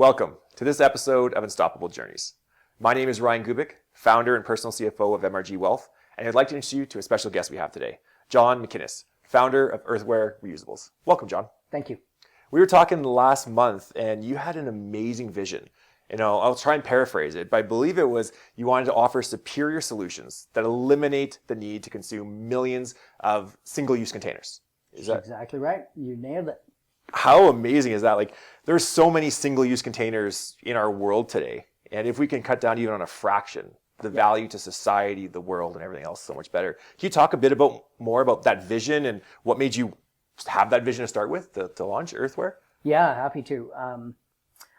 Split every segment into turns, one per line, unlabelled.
Welcome to this episode of Unstoppable Journeys. My name is Ryan Gubick, founder and personal CFO of MRG Wealth, and I'd like to introduce you to a special guest we have today, John MacInnes, founder of Earthware Reusables. Welcome, John.
Thank you.
We were talking last month, and you had an amazing vision. I'll try and paraphrase it, but I believe it was you wanted to offer superior solutions that eliminate the need to consume millions of single-use containers. Is that
exactly right? You nailed it.
How amazing is that? Like, there's so many single-use containers in our world today, and if we can cut down even on a fraction, the value to society, the world, and everything else so much better. Can you talk a bit more about that vision and what made you have that vision to start with to launch Earthware?
Yeah, happy to.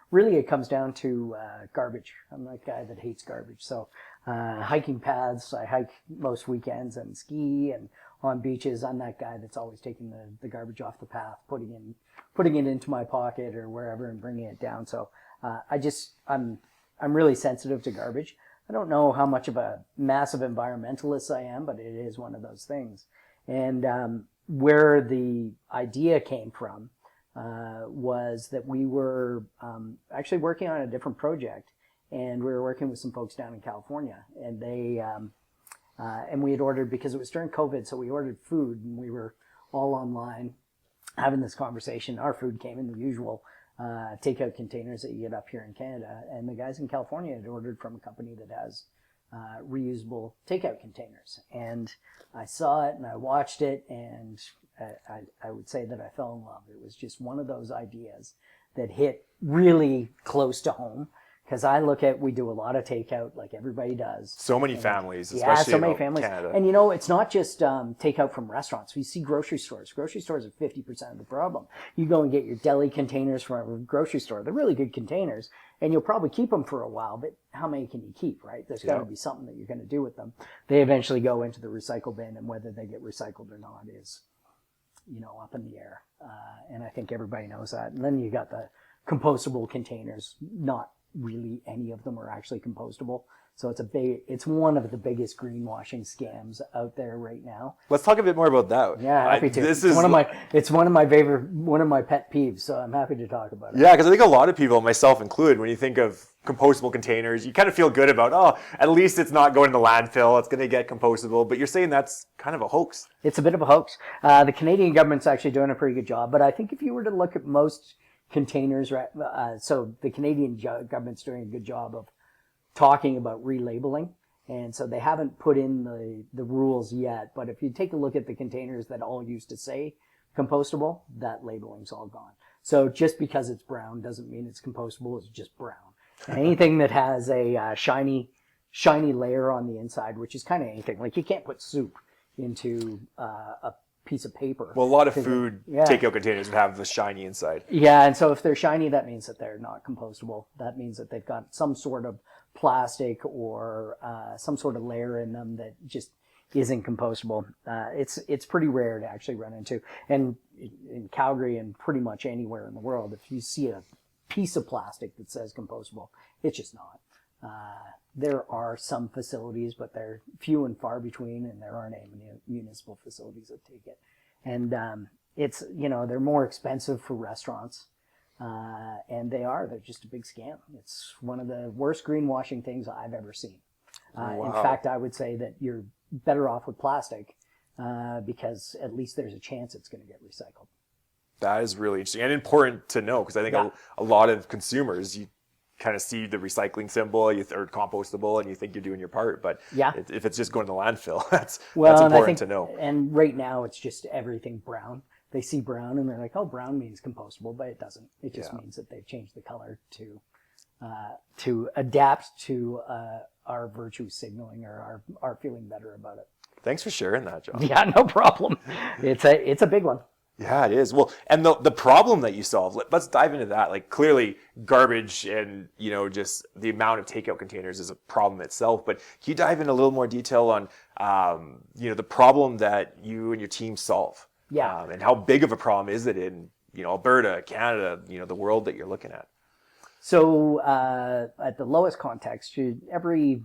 Really, it comes down to garbage. I'm that guy that hates garbage. So hiking paths, I hike most weekends and ski, and on beaches, I'm that guy that's always taking the garbage off the path, putting it into my pocket or wherever and bringing it down. So I'm really sensitive to garbage. I don't know how much of a massive environmentalist I am, but it is one of those things. And where the idea came from was that we were actually working on a different project, and we were working with some folks down in California, and they and we had ordered, because it was during COVID, so we ordered food, and we were all online having this conversation. Our food came in the usual takeout containers that you get up here in Canada, and the guys in California had ordered from a company that has reusable takeout containers. And I saw it and I watched it, and I would say that I fell in love. It was just one of those ideas that hit really close to home, because we do a lot of takeout like everybody does.
So many families, especially in Canada.
And it's not just takeout from restaurants. We see grocery stores. Grocery stores are 50% of the problem. You go and get your deli containers from a grocery store. They're really good containers, and you'll probably keep them for a while, but how many can you keep, right? There's got to be something that you're going to do with them. They eventually go into the recycle bin, and whether they get recycled or not is, up in the air. And I think everybody knows that. And then you got the compostable containers. Not really any of them are actually compostable. So it's one of the biggest greenwashing scams out there right now.
Let's talk a bit more about that.
Yeah, happy to. It's one of my pet peeves, so I'm happy to talk about it.
Yeah, because I think a lot of people, myself included, when you think of compostable containers, you kind of feel good about, at least it's not going to the landfill, it's going to get compostable, but you're saying that's kind of a hoax.
It's a bit of a hoax. The Canadian government's actually doing a pretty good job, but I think if you were to look at most containers, so the Canadian government's doing a good job of talking about relabeling, and so they haven't put in the rules yet, but if you take a look at the containers that all used to say compostable, that labeling's all gone. So just because it's brown doesn't mean it's compostable, it's just brown. And anything that has a shiny layer on the inside, which is kind of anything, like you can't put soup into a piece of paper.
Well, a lot of food takeout containers would have the shiny inside.
Yeah, and so if they're shiny, that means that they're not compostable. That means that they've got some sort of plastic or some sort of layer in them that just isn't compostable. It's pretty rare to actually run into. And in Calgary and pretty much anywhere in the world, if you see a piece of plastic that says compostable, it's just not. There are some facilities, but they're few and far between, and there aren't any municipal facilities that take it. And they're more expensive for restaurants, and they're just a big scam. It's one of the worst greenwashing things I've ever seen.
Wow.
In fact, I would say that you're better off with plastic because at least there's a chance it's going to get recycled.
That is really interesting and important to know, because I think a lot of consumers, you kind of see the recycling symbol or compostable and you think you're doing your part, but if it's just going to the landfill, that's important to know.
And right now it's just everything brown. They see brown and they're like, oh, brown means compostable, but it doesn't. It just means that they've changed the color to adapt to our virtue signaling or our feeling better about it.
Thanks for sharing that, John.
Yeah, no problem. It's a big one.
Yeah, it is. Well, and the problem that you solve, let's dive into that. Like, clearly garbage and, just the amount of takeout containers is a problem itself, but can you dive in a little more detail on, the problem that you and your team solve?
Yeah.
And how big of a problem is it in, Alberta, Canada, the world that you're looking at?
So, at the lowest context, every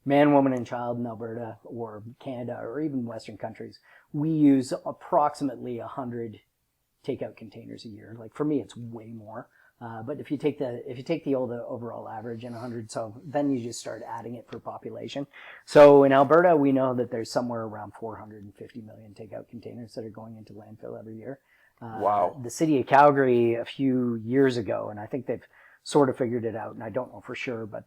man, woman, and child in Alberta or Canada or even Western countries, we use approximately 100 takeout containers a year. Like for me, it's way more. But if you take the overall average in 100, so then you just start adding it for population. So in Alberta, we know that there's somewhere around 450 million takeout containers that are going into landfill every year.
Wow.
The city of Calgary a few years ago, and I think they've sort of figured it out, and I don't know for sure, but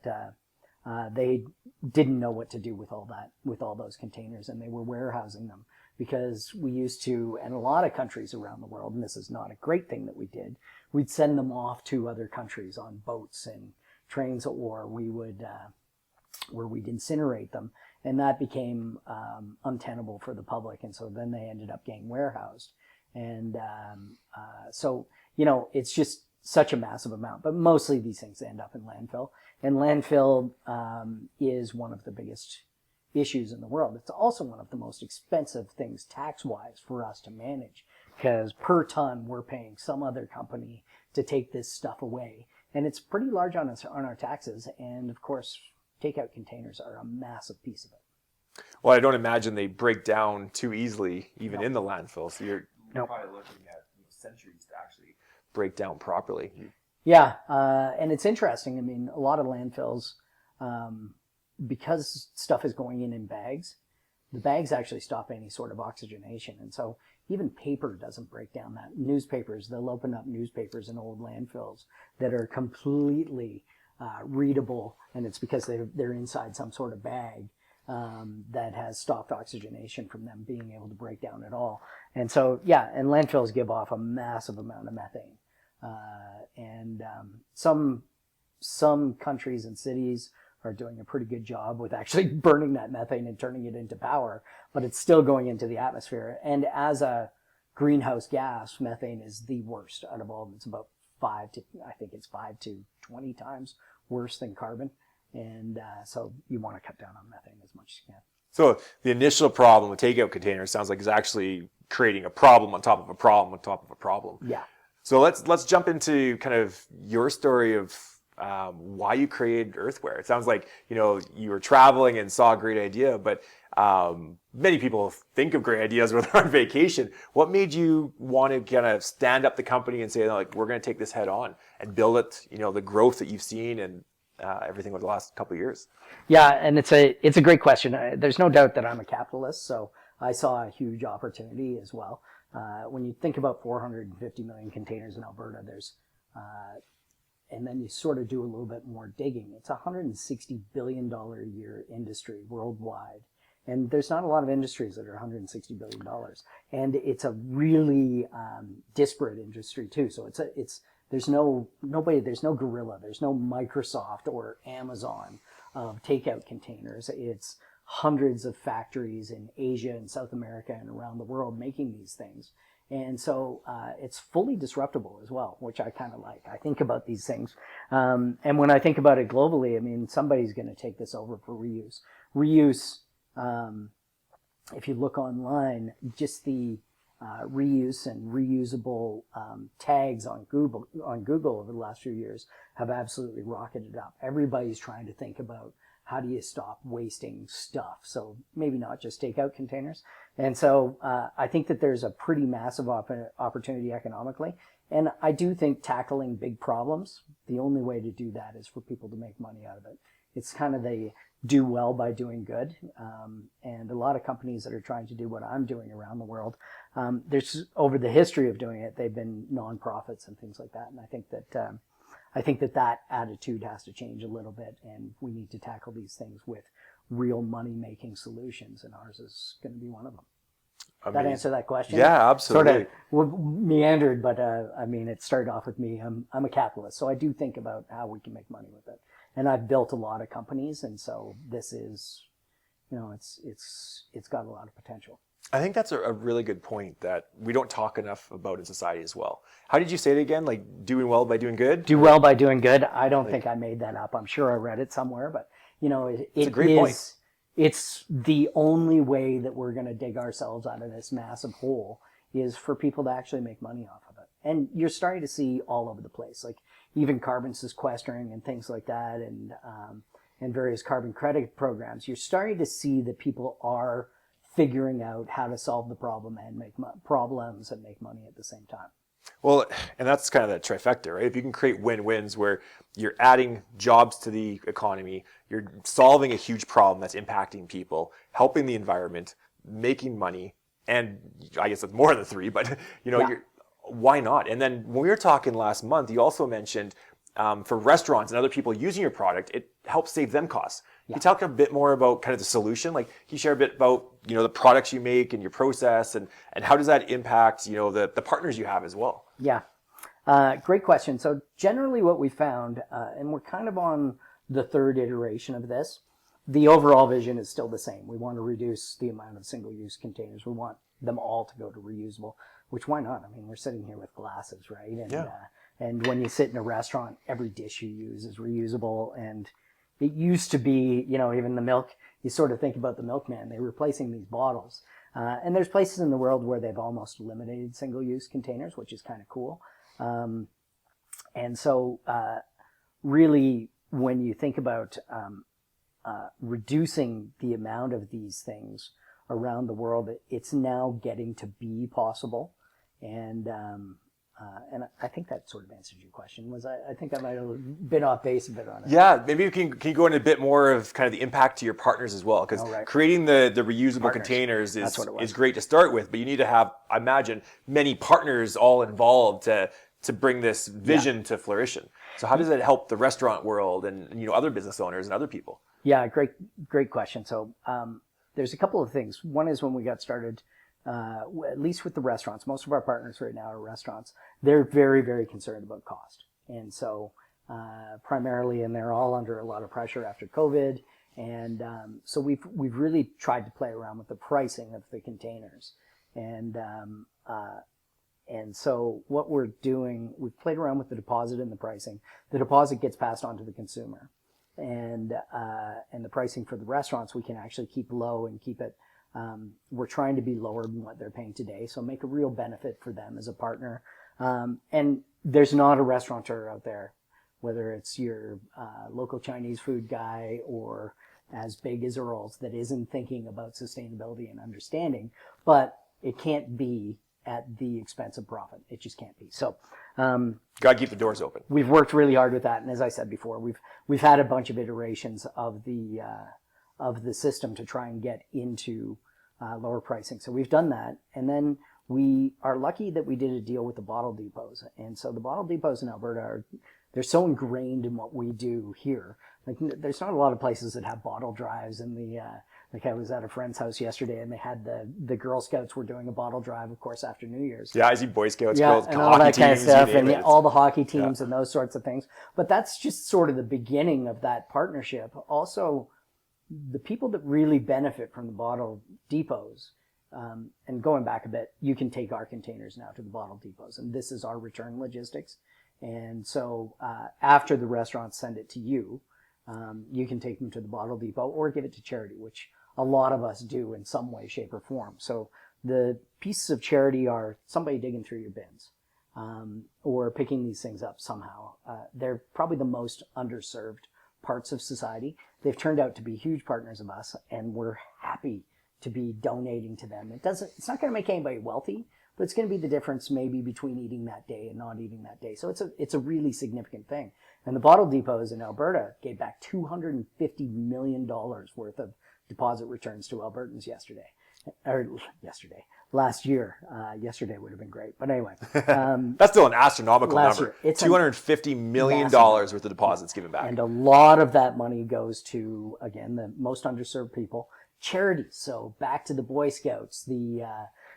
they didn't know what to do with all those containers, and they were warehousing them because we used to, and a lot of countries around the world, and this is not a great thing that we did, we'd send them off to other countries on boats and trains, or we would, where we'd incinerate them, and that became untenable for the public, and so then they ended up getting warehoused. And so, it's just such a massive amount, but mostly these things end up in landfill. And landfill is one of the biggest issues in the world. It's also one of the most expensive things tax-wise for us to manage, because per ton we're paying some other company to take this stuff away, and it's pretty large on our taxes. And of course, takeout containers are a massive piece of it.
Well, I don't imagine they break down too easily, even in the landfill. So you're probably looking at centuries to actually break down properly.
Yeah, and it's interesting. I mean, a lot of landfills, because stuff is going in bags, the bags actually stop any sort of oxygenation. And so even paper doesn't break down that. Newspapers, they'll open up newspapers in old landfills that are completely readable, and it's because they're inside some sort of bag that has stopped oxygenation from them being able to break down at all. And so, yeah, and landfills give off a massive amount of methane. And some countries and cities are doing a pretty good job with actually burning that methane and turning it into power, but it's still going into the atmosphere. And as a greenhouse gas, methane is the worst out of all of them. It's about 5 to 20 times worse than carbon. And so you want to cut down on methane as much as you can.
So the initial problem with takeout containers sounds like is actually creating a problem on top of a problem on top of a problem.
Yeah.
So let's jump into kind of your story of why you created Earthware. It sounds like you were traveling and saw a great idea, but many people think of great ideas when they're on vacation. What made you want to kind of stand up the company and say, like, we're going to take this head on and build it? The growth that you've seen and everything over the last couple of years.
Yeah, and it's a great question. There's no doubt that I'm a capitalist, so I saw a huge opportunity as well. When you think about 450 million containers in Alberta, and then you sort of do a little bit more digging, it's a $160 billion a year industry worldwide. And there's not a lot of industries that are $160 billion. And it's a really disparate industry too. So there's no gorilla, there's no Microsoft or Amazon of takeout containers. It's hundreds of factories in Asia and South America and around the world making these things. And so it's fully disruptible as well, which I kind of like. I think about these things. And when I think about it globally, I mean, somebody's going to take this over for reuse. Reuse, if you look online, just the reuse and reusable tags on Google over the last few years have absolutely rocketed up. Everybody's trying to think about how do you stop wasting stuff? So maybe not just takeout containers. And so I think that there's a pretty massive opportunity economically. And I do think tackling big problems, the only way to do that is for people to make money out of it. It's kind of the do well by doing good. And a lot of companies that are trying to do what I'm doing around the world, there's over the history of doing it, they've been nonprofits and things like that. And I think that attitude has to change a little bit, and we need to tackle these things with real money-making solutions, and ours is going to be one of them. That answer that question?
Yeah, absolutely.
Sort of meandered, but I mean, it started off with me. I'm a capitalist, so I do think about how we can make money with it. And I've built a lot of companies, and so this is, it's got a lot of potential.
I think that's a really good point that we don't talk enough about in society as well. How did you say it again? Like doing well by doing good?
Do well by doing good. I don't think I made that up. I'm sure I read it somewhere, but
it's a great point.
It's the only way that we're going to dig ourselves out of this massive hole is for people to actually make money off of it. And you're starting to see all over the place, like even carbon sequestering and things like that, and various carbon credit programs. You're starting to see that people are figuring out how to solve the problem and make problems and make money at the same time.
Well, and that's kind of the trifecta, right? If you can create win-wins where you're adding jobs to the economy, you're solving a huge problem that's impacting people, helping the environment, making money, and I guess it's more than three, but
Yeah.
why not? And then when we were talking last month, you also mentioned for restaurants and other people using your product, it helps save them costs. Can you talk a bit more about kind of the solution? Like, can you share a bit about the products you make and your process, and how does that impact the partners you have as well?
Yeah. Great question. So generally what we found, and we're kind of on the third iteration of this, the overall vision is still the same. We want to reduce the amount of single-use containers. We want them all to go to reusable, which why not? I mean, we're sitting here with glasses, right? And when you sit in a restaurant, every dish you use is reusable. And it used to be, even the milk, you sort of think about the milkman, they're replacing these bottles. And there's places in the world where they've almost eliminated single-use containers, which is kind of cool. And so really, when you think about reducing the amount of these things around the world, it's now getting to be possible. And I think that sort of answers your question. I think I might have been off base a bit on it.
Yeah, maybe you can go into a bit more of kind of the impact to your partners as well, because creating the reusable containers is great to start with, but you need to have, I imagine, many partners all involved to bring this vision to fruition. So how does it help the restaurant world and other business owners and other people?
Yeah, great question. So there's a couple of things. One is when we got started, at least with the restaurants, most of our partners right now are restaurants. They're very, very concerned about cost. And so primarily, and they're all under a lot of pressure after COVID. And so we've really tried to play around with the pricing of the containers. And so what we're doing, we've played around with the deposit and the pricing. The deposit gets passed on to the consumer. And the pricing for the restaurants, we can actually keep low and keep it. We're trying to be lower than what they're paying today, so make a real benefit for them as a partner. And there's not a restaurateur out there, whether it's your local Chinese food guy or as big as Earl's, that isn't thinking about sustainability and understanding, but it can't be at the expense of profit. It just can't be. So
got to keep the doors open.
We've worked really hard with that, and as I said before, we've had a bunch of iterations of the system to try and get into lower pricing. So we've done that, and then we are lucky that we did a deal with the bottle depots. And so the bottle depots in Alberta they're so ingrained in what we do here. Like, there's not a lot of places that have bottle drives, and like I was at a friend's house yesterday, and they had the Girl Scouts were doing a bottle drive, of course, after New Year's.
Yeah, I see Boy Scouts,
yeah,
girls,
and all that kind of stuff, and all the hockey teams
yeah.
and those sorts of things. But that's just sort of the beginning of that partnership. Also, the people that really benefit from the bottle depots, and going back a bit, you can take our containers now to the bottle depots, and this is our return logistics. And so after the restaurants send it to you, you can take them to the bottle depot or give it to charity, which a lot of us do in some way, shape, or form. So the pieces of charity are somebody digging through your bins, or picking these things up somehow. They're probably the most underserved parts of society. They've turned out to be huge partners of us, and we're happy to be donating to them. It's not going to make anybody wealthy, but it's going to be the difference maybe between eating that day and not eating that day. So it's a really significant thing. And the bottle depots in Alberta gave back $250 million worth of deposit returns to Albertans last year. Yesterday would have been great. But anyway.
That's still an astronomical number.
It's
$250 million worth of deposits given back.
And a lot of that money goes to, again, the most underserved people. Charities. So back to the Boy Scouts,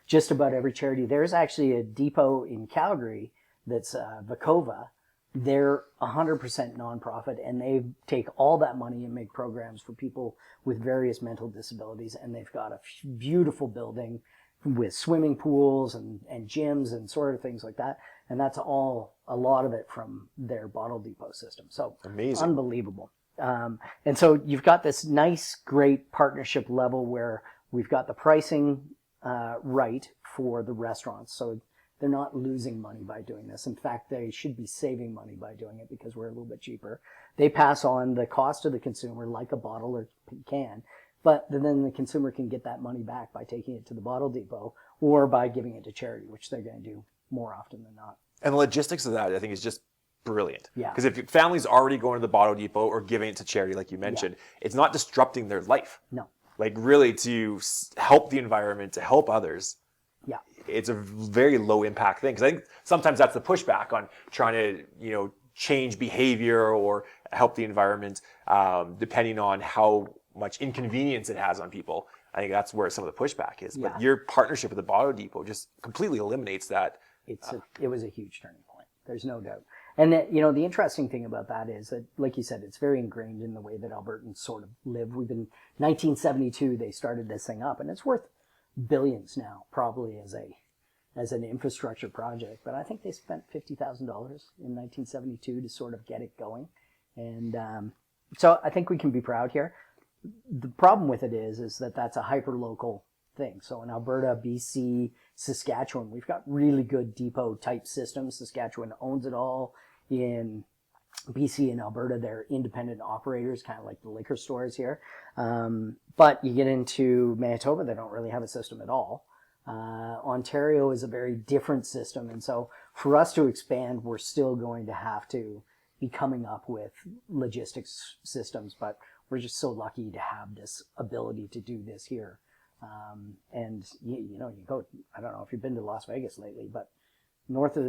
just about every charity. There's actually a depot in Calgary that's Vacova. They're 100% nonprofit, and they take all that money and make programs for people with various mental disabilities. And they've got a beautiful building with swimming pools and gyms and sort of things like that. And that's all, a lot of it from their bottle depot system. So
amazing.
Unbelievable. And so you've got this nice, great partnership level where we've got the pricing right for the restaurants. So they're not losing money by doing this. In fact, they should be saving money by doing it because we're a little bit cheaper. They pass on the cost to the consumer like a bottle or can, but then the consumer can get that money back by taking it to the bottle depot or by giving it to charity, which they're going to do more often than not.
And the logistics of that, I think, is just brilliant.
Yeah.
Because if your family's already going to the bottle depot or giving it to charity, like you mentioned, it's not disrupting their life.
No.
Like really to help the environment, to help others.
Yeah.
It's a very low impact thing. Because I think sometimes that's the pushback on trying to, change behavior or help the environment, depending on how much inconvenience it has on people. I think that's where some of the pushback is.
Yeah.
But your partnership with the bottle depot just completely eliminates that.
It was a huge turning point. There's no doubt. And the interesting thing about that is that, like you said, it's very ingrained in the way that Albertans sort of live. 1972, they started this thing up, and it's worth billions now, probably as an infrastructure project. But I think they spent $50,000 in 1972 to sort of get it going. And so I think we can be proud here. The problem with it is that that's a hyper-local thing. So in Alberta, BC, Saskatchewan, we've got really good depot type systems. Saskatchewan owns it all. In BC and Alberta, they're independent operators, kind of like the liquor stores here. But you get into Manitoba, they don't really have a system at all. Ontario is a very different system. And so for us to expand, we're still going to have to be coming up with logistics systems. But we're just so lucky to have this ability to do this here. And you go, I don't know if you've been to Las Vegas lately, but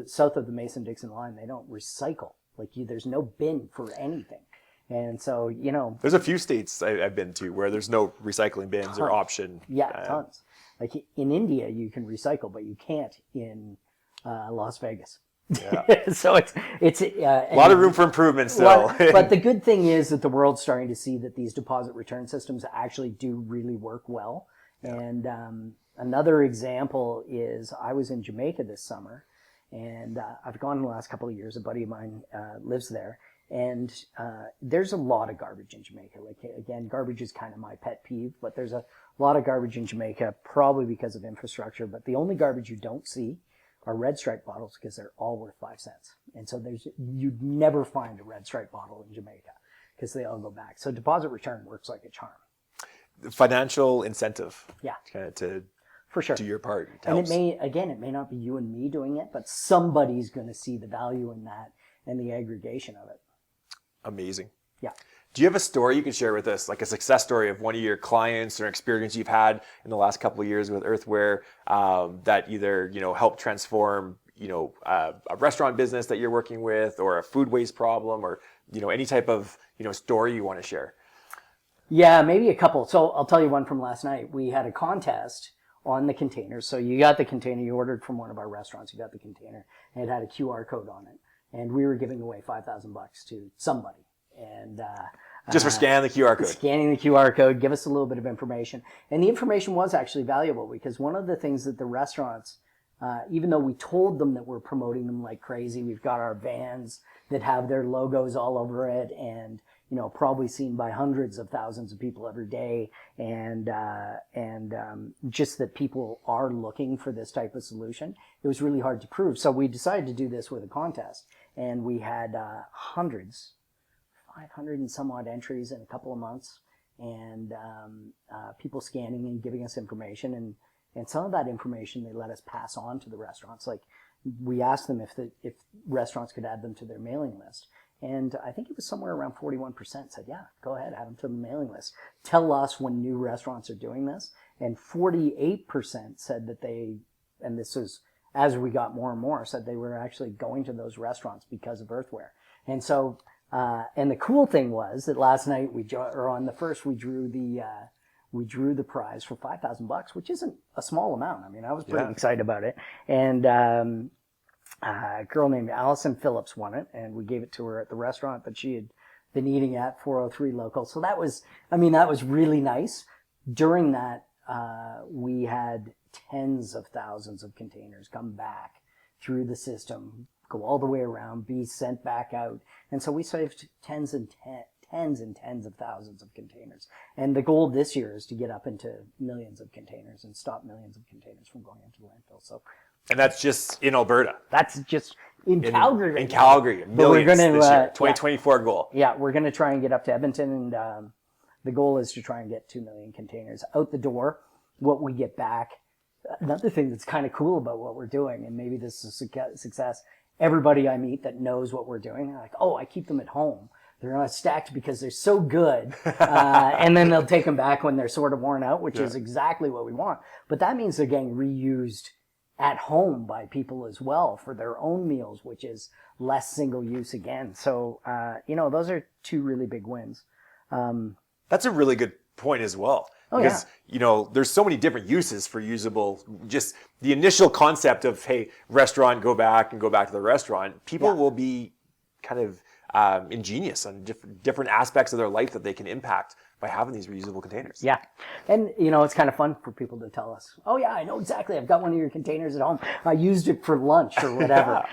south of the Mason-Dixon line, they don't recycle. There's no bin for anything. And so,
There's a few states I've been to where there's no recycling bins or option.
Yeah, tons. Like in India, you can recycle, but you can't in Las Vegas. Yeah. So it's
a lot of room for improvement still.
But the good thing is that the world's starting to see that these deposit return systems actually do really work well. Yeah. And another example is I was in Jamaica this summer, and I've gone in the last couple of years. A buddy of mine lives there, and there's a lot of garbage in Jamaica. Again, garbage is kind of my pet peeve, but there's a lot of garbage in Jamaica, probably because of infrastructure. But the only garbage you don't see are red stripe bottles, because they're all worth 5 cents. And so you'd never find a red stripe bottle in Jamaica because they all go back. So deposit return works like a charm.
Financial incentive.
Yeah.
To
for sure.
do your part.
And it may not be you and me doing it, but somebody's going to see the value in that and the aggregation of it.
Amazing.
Yeah.
Do you have a story you can share with us, like a success story of one of your clients or experience you've had in the last couple of years with Earthware that either helped transform a restaurant business that you're working with, or a food waste problem, or any type of story you want to share?
Yeah, maybe a couple. So I'll tell you one from last night. We had a contest on the containers. So you got the container, you ordered from one of our restaurants, you got the container, and it had a QR code on it. And we were giving away $5,000 to somebody. And
just for scanning the QR code.
Scanning the QR code, give us a little bit of information. And the information was actually valuable, because one of the things that the restaurants, even though we told them that we're promoting them like crazy, we've got our vans that have their logos all over it, and probably seen by hundreds of thousands of people every day, and just that people are looking for this type of solution. It was really hard to prove. So we decided to do this with a contest, and we had 500 and some odd entries in a couple of months, and people scanning and giving us information, and some of that information they let us pass on to the restaurants. Like, we asked them if restaurants could add them to their mailing list. And I think it was somewhere around 41% said, yeah, go ahead, add them to the mailing list. Tell us when new restaurants are doing this. And 48% said that and this was as we got more and more, said they were actually going to those restaurants because of Earthware. And so, and the cool thing was that last night on the first, we drew the prize for $5,000, which isn't a small amount. I mean, I was pretty excited about it. And a girl named Allison Phillips won it, and we gave it to her at the restaurant that she had been eating at, 403 local. So that was really nice. During that, we had tens of thousands of containers come back through the system, go all the way around, be sent back out. And so we saved tens and tens of thousands of containers. And the goal this year is to get up into millions of containers and stop millions of containers from going into the landfill. So,
and that's just in Alberta.
That's just in Calgary.
In Calgary, millions this year. 2024 goal.
Yeah, we're going to try and get up to Edmonton, and the goal is to try and get 2 million containers out the door. What we get back, another thing that's kind of cool about what we're doing, and maybe this is a success, everybody I meet that knows what we're doing, they're like, oh, I keep them at home. They're not stacked because they're so good. And then they'll take them back when they're sort of worn out, which is exactly what we want. But that means they're getting reused at home by people as well for their own meals, which is less single use again. So, those are two really big wins.
That's a really good point as well. Because, there's so many different uses for usable, just the initial concept of, hey, restaurant, go back to the restaurant. People will be kind of ingenious on different aspects of their life that they can impact by having these reusable containers.
Yeah. And, it's kind of fun for people to tell us, oh, yeah, I know exactly. I've got one of your containers at home. I used it for lunch or whatever.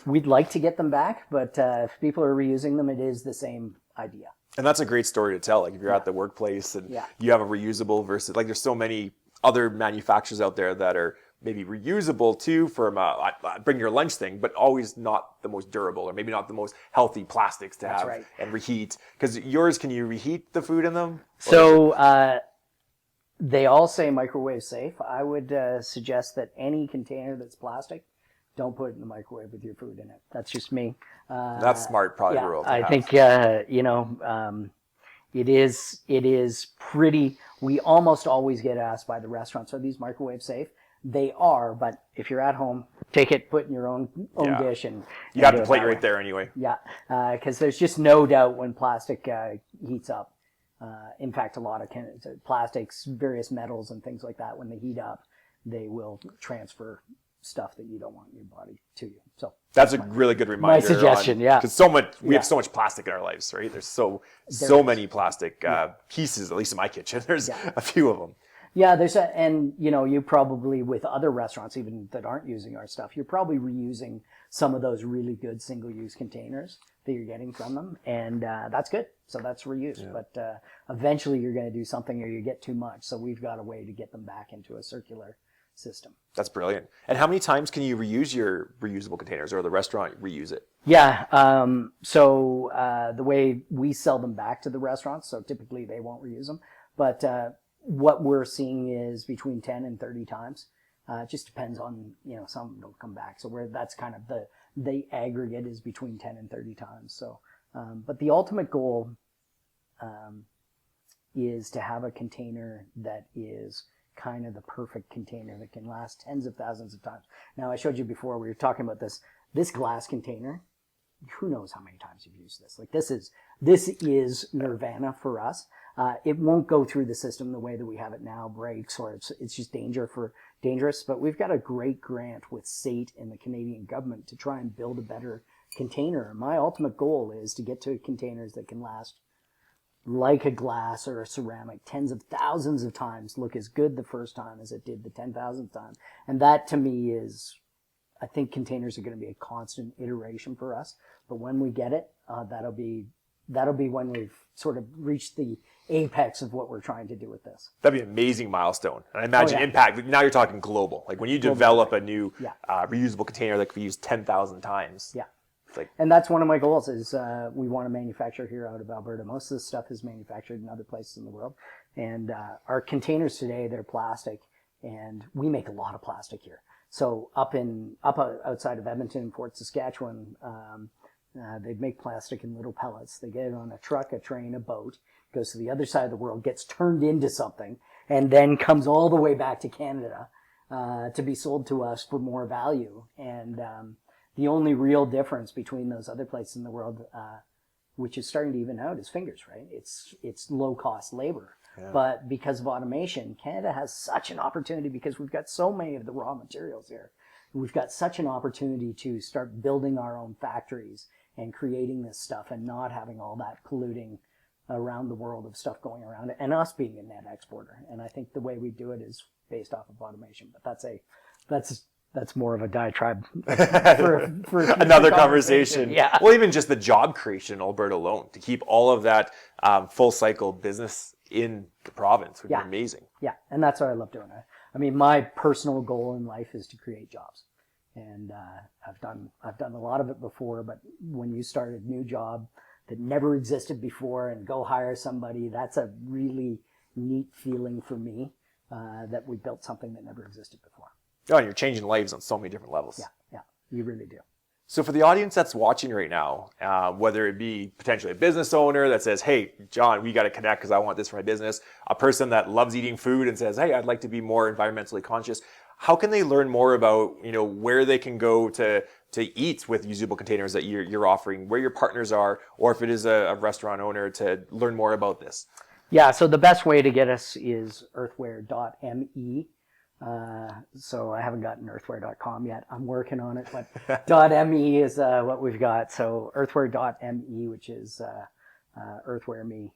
We'd like to get them back, but if people are reusing them, it is the same idea.
And that's a great story to tell. Like if you're at the workplace and you have a reusable versus, like there's so many other manufacturers out there that are maybe reusable too from bring your lunch thing, but always not the most durable or maybe not the most healthy plastics to have and reheat. Because yours, can you reheat the food in them?
So they all say microwave safe. I would suggest that any container that's plastic, don't put it in the microwave with your food in it. That's just me.
That's smart, probably.
I think it is pretty. We almost always get asked by the restaurants, are these microwave safe? They are, but if you're at home, take it, put it in your own dish, and
you have the plate right there anyway.
Yeah, because there's just no doubt when plastic heats up. In fact, a lot of plastics, various metals, and things like that, when they heat up, they will transfer stuff that you don't want in your body to you. So
that's a really good reminder.
My suggestion,
because we have so much plastic in our lives, right? There's so many plastic pieces, at least in my kitchen. There's a few of them.
Yeah, you probably with other restaurants even that aren't using our stuff, you're probably reusing some of those really good single-use containers that you're getting from them, and that's good. So that's reuse. Yeah. But eventually you're going to do something or you get too much. So we've got a way to get them back into a circular system.
That's brilliant. And how many times can you reuse your reusable containers, or the restaurant reuse it?
Yeah. So the way we sell them back to the restaurants, so typically they won't reuse them, but what we're seeing is between 10 and 30 times. It just depends on, some don't come back. So that's kind of the aggregate is between 10 and 30 times. So, but the ultimate goal is to have a container that is kind of the perfect container that can last tens of thousands of times. Now, I showed you before, we were talking about this glass container. Who knows how many times you've used this? Like this is nirvana for us. It won't go through the system the way that we have it now, breaks, or it's just dangerous. But we've got a great grant with SAIT and the Canadian government to try and build a better container. My ultimate goal is to get to containers that can last like a glass or a ceramic tens of thousands of times, look as good the first time as it did the 10,000th time. And that to me is, I think containers are going to be a constant iteration for us. But when we get it, that'll be when we've sort of reached the apex of what we're trying to do with this.
That'd be an amazing milestone. And I imagine impact, now you're talking global. Like when you develop a new reusable container that can be used 10,000 times.
Yeah. And that's one of my goals is we want to manufacture here out of Alberta. Most of this stuff is manufactured in other places in the world. And our containers today, they're plastic. And we make a lot of plastic here. So up outside of Edmonton, Fort Saskatchewan, they make plastic in little pellets. They get it on a truck, a train, a boat, goes to the other side of the world, gets turned into something, and then comes all the way back to Canada to be sold to us for more value. And the only real difference between those other places in the world, which is starting to even out, is fingers, right? It's low-cost labor. Yeah. But because of automation, Canada has such an opportunity because we've got so many of the raw materials here. We've got such an opportunity to start building our own factories and creating this stuff and not having all that polluting around the world of stuff going around it, and us being a net exporter. And I think the way we do it is based off of automation. But that's more of a diatribe for
another conversation.
Yeah.
Well, even just the job creation in Alberta alone, to keep all of that full cycle business in the province would be amazing.
Yeah, and that's what I love doing. I mean, my personal goal in life is to create jobs. And I've done a lot of it before, but when you start a new job that never existed before and go hire somebody, that's a really neat feeling for me. that we built something that never existed before.
Oh, and you're changing lives on so many different levels.
Yeah, you really do.
So for the audience that's watching right now, whether it be potentially a business owner that says, hey, John, we got to connect because I want this for my business, a person that loves eating food and says, hey, I'd like to be more environmentally conscious, how can they learn more about, where they can go to eat with usable containers that you're offering, where your partners are, or if it is a restaurant owner, to learn more about this?
Yeah, so the best way to get us is earthware.me. So I haven't gotten earthware.com yet. I'm working on it, but .me is what we've got. So earthware.me, which is Earthware Me.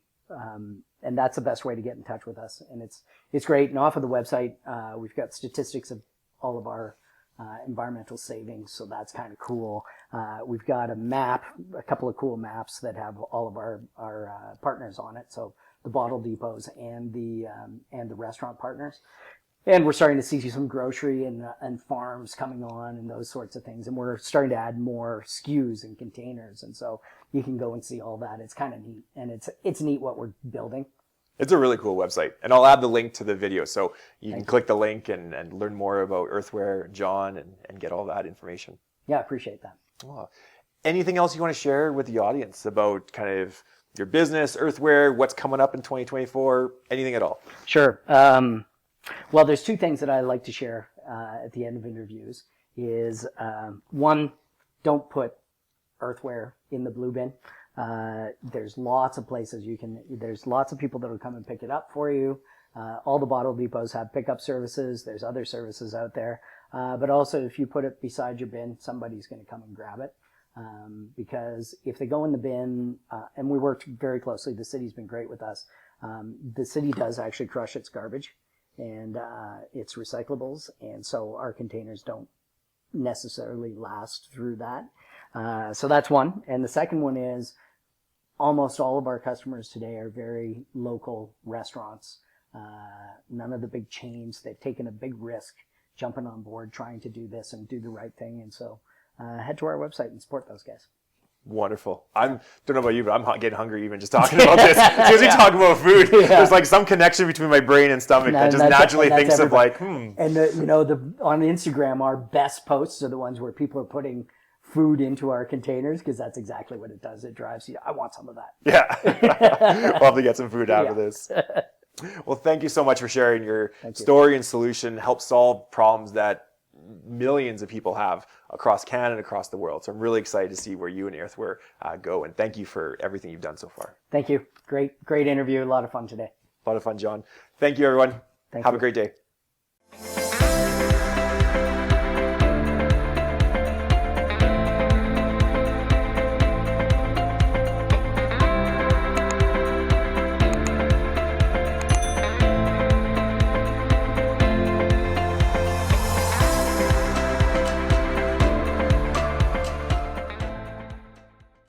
And that's the best way to get in touch with us. And it's great. And off of the website, we've got statistics of all of our environmental savings. So that's kind of cool. We've got a couple of cool maps that have all of our partners on it. So the bottle depots and the restaurant partners. And we're starting to see some grocery and farms coming on and those sorts of things. And we're starting to add more SKUs and containers. And so you can go and see all that. It's kind of neat. And it's neat what we're building.
It's a really cool website. And I'll add the link to the video so you can click the link and learn more about Earthware, John, and get all that information.
Yeah, I appreciate that.
Oh. Anything else you want to share with the audience about kind of your business, Earthware, what's coming up in 2024, anything at all?
Sure. Well, there's two things that I like to share at the end of interviews. Is one, don't put Earthware in the blue bin. There's lots of places there's lots of people that will come and pick it up for you. All the bottle depots have pickup services. There's other services out there. But also, if you put it beside your bin, somebody's going to come and grab it. Because if they go in the bin, and we worked very closely, the city's been great with us. The city does actually crush its garbage and its recyclables, and so our containers don't necessarily last through that. So that's one. And the second one is almost all of our customers today are very local restaurants. None of the big chains. They've taken a big risk jumping on board, trying to do this and do the right thing. And so head to our website and support those guys.
Wonderful. I don't know about you, but I'm getting hungry even just talking about this. As soon as we talk about food, there's like some connection between my brain and stomach that just naturally thinks of like,
And on Instagram, our best posts are the ones where people are putting food into our containers, because that's exactly what it does. It drives you. I want some of that.
Yeah. We'll have to get some food out of this. Well, thank you so much for sharing your story and solution. Help solve problems that millions of people have across Canada and across the world. So I'm really excited to see where you and Earthware go. And thank you for everything you've done so far.
Thank you. Great interview. A lot of fun today.
A lot of fun, John. Thank you, everyone. Have a great day.